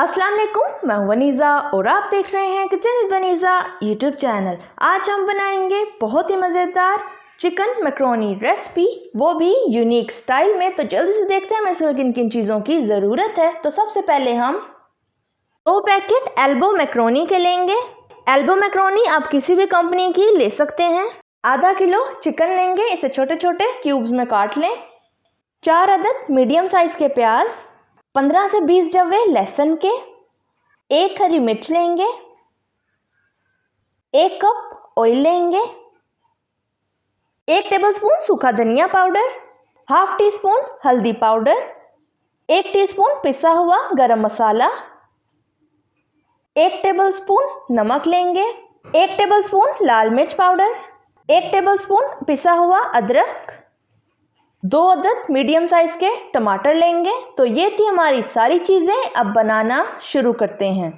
अस्सलाम वालेकुम, मैं हूं वनीज़ा और आप देख रहे हैं kitchen with Vaneeza YouTube channel. आज हम बनाएंगे बहुत ही मज़ेदार चिकन मैक्रोनी रेसिपी, वो भी यूनिक स्टाइल में। तो जल्दी से देखते हैं हमें इसमें किन किन चीज़ों की ज़रूरत है। तो सबसे पहले हम 2 पैकेट एल्बो मैक्रोनी के लेंगे। एल्बो मैक्रोनी आप किसी भी कंपनी की ले सकते हैं। आधा किलो चिकन लेंगे, इसे छोटे छोटे क्यूब्स में काट लें। 4 अदद मीडियम साइज के प्याज, 15 से 20 जवे लहसुन के, 1 हरी मिर्च लेंगे, 1 कप ऑयल लेंगे, 1 टेबलस्पून सूखा धनिया पाउडर, हाफ टी स्पून हल्दी पाउडर, 1 टीस्पून पिसा हुआ गरम मसाला, 1 टेबलस्पून नमक लेंगे, 1 टेबलस्पून लाल मिर्च पाउडर, 1 टेबलस्पून पिसा हुआ अदरक, 2 अदद मीडियम साइज के टमाटर लेंगे। तो ये थी हमारी सारी चीज़ें। अब बनाना शुरू करते हैं।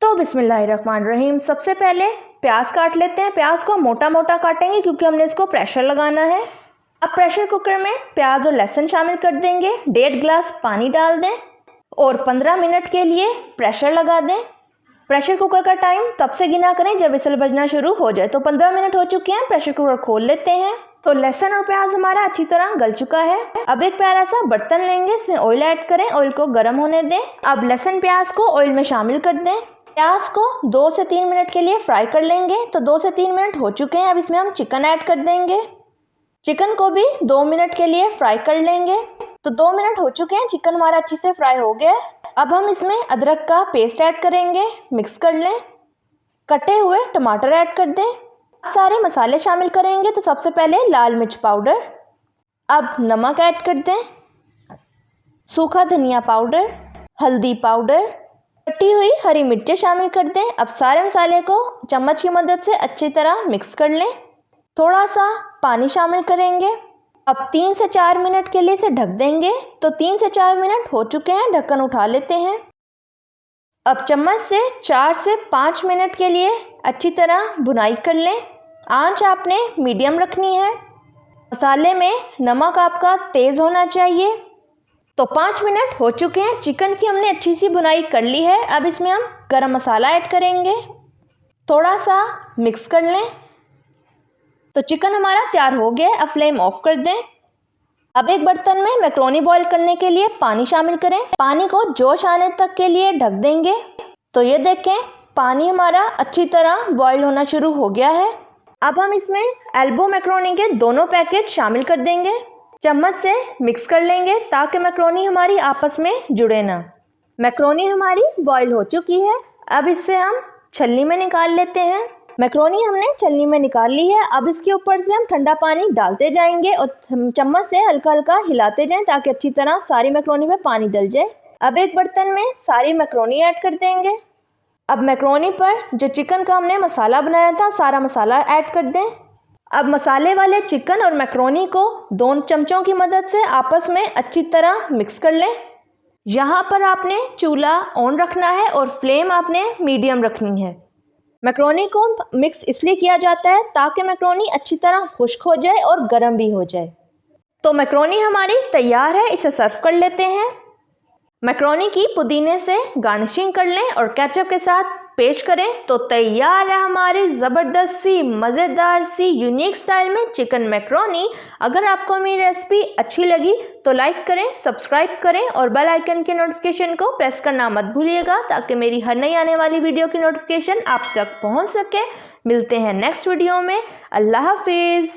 तो बिस्मिल्लाहिर्रहमानिर्रहीम। सबसे पहले प्याज काट लेते हैं। प्याज को मोटा मोटा काटेंगे क्योंकि हमने इसको प्रेशर लगाना है। अब प्रेशर कुकर में प्याज और लहसुन शामिल कर देंगे। 1.5 गिलास पानी डाल दें और 15 मिनट के लिए प्रेशर लगा दें। प्रेशर कुकर का टाइम तब से गिना करें जब विसल बजना शुरू हो जाए। तो 15 मिनट हो चुके हैं, प्रेशर कुकर खोल लेते हैं। तो लहसुन और प्याज हमारा अच्छी तरह गल चुका है। अब एक प्यारा सा बर्तन लेंगे, इसमें ऑयल ऐड करें, ऑयल को गर्म होने दें। अब लहसुन प्याज को ऑयल में शामिल कर दें। प्याज को 2 से 3 मिनट के लिए फ्राई कर लेंगे। तो 2 से 3 मिनट हो चुके हैं। अब इसमें हम चिकन ऐड कर देंगे। चिकन को भी 2 मिनट के लिए फ्राई कर लेंगे। तो 2 मिनट हो चुके हैं, चिकन हमारा अच्छे से फ्राई हो गया है। अब हम इसमें अदरक का पेस्ट ऐड करेंगे, मिक्स कर लें। कटे हुए टमाटर ऐड कर दें। सारे मसाले शामिल करेंगे। तो सबसे पहले लाल मिर्च पाउडर, अब नमक ऐड कर दें, सूखा धनिया पाउडर, हल्दी पाउडर, कटी हुई हरी मिर्चें शामिल कर दें। अब सारे मसाले को चम्मच की मदद से अच्छी तरह मिक्स कर लें। थोड़ा सा पानी शामिल करेंगे। अब 3 से 4 मिनट के लिए इसे ढक देंगे। तो 3 से 4 मिनट हो चुके हैं, ढक्कन उठा लेते हैं। अब चम्मच से 4 से 5 मिनट के लिए अच्छी तरह भुनाई कर लें। आंच आपने मीडियम रखनी है। मसाले में नमक आपका तेज़ होना चाहिए। तो 5 मिनट हो चुके हैं, चिकन की हमने अच्छी सी भुनाई कर ली है। अब इसमें हम गरम मसाला ऐड करेंगे, थोड़ा सा मिक्स कर लें। तो चिकन हमारा तैयार हो गया है। अब फ्लेम ऑफ कर दें। अब एक बर्तन में मैक्रोनी बॉईल करने के लिए पानी शामिल करें। पानी को जोश आने तक के लिए ढक देंगे। तो ये देखें, पानी हमारा अच्छी तरह बॉईल होना शुरू हो गया है। अब हम इसमें एल्बो मैक्रोनी के दोनों पैकेट शामिल कर देंगे। चम्मच से मिक्स कर लेंगे ताकि मैक्रोनी हमारी आपस में जुड़े ना। मैक्रोनी हमारी बॉईल हो चुकी है। अब इससे हम छलनी में निकाल लेते हैं। मैक्रोनी हमने छलनी में निकाल ली है। अब इसके ऊपर से हम ठंडा पानी डालते जाएंगे और चम्मच से हल्का हल्का हिलाते जाएं ताकि अच्छी तरह सारी मैक्रोनी में पानी डल जाए। अब एक बर्तन में सारी मैक्रोनी ऐड कर देंगे। अब मैक्रोनी पर जो चिकन का हमने मसाला बनाया था, सारा मसाला ऐड कर दें। अब मसाले वाले चिकन और मैक्रोनी को 2 चमचों की मदद से आपस में अच्छी तरह मिक्स कर लें। यहाँ पर आपने चूल्हा ऑन रखना है और फ्लेम आपने मीडियम रखनी है। मैक्रोनी को मिक्स इसलिए किया जाता है ताकि मैक्रोनी अच्छी तरह खुश्क हो जाए और गर्म भी हो जाए। तो मैक्रोनी हमारी तैयार है, इसे सर्व कर लेते हैं। मैक्रोनी की पुदीने से गार्निशिंग कर लें और केचप के साथ पेश करें। तो तैयार है हमारी ज़बरदस्त सी मज़ेदार सी यूनिक स्टाइल में चिकन मैक्रोनी। अगर आपको मेरी रेसिपी अच्छी लगी तो लाइक करें, सब्सक्राइब करें और बेल आइकन के नोटिफिकेशन को प्रेस करना मत भूलिएगा ताकि मेरी हर नई आने वाली वीडियो की नोटिफिकेशन आप तक पहुंच सके। मिलते हैं नेक्स्ट वीडियो में। अल्लाह हाफिज़।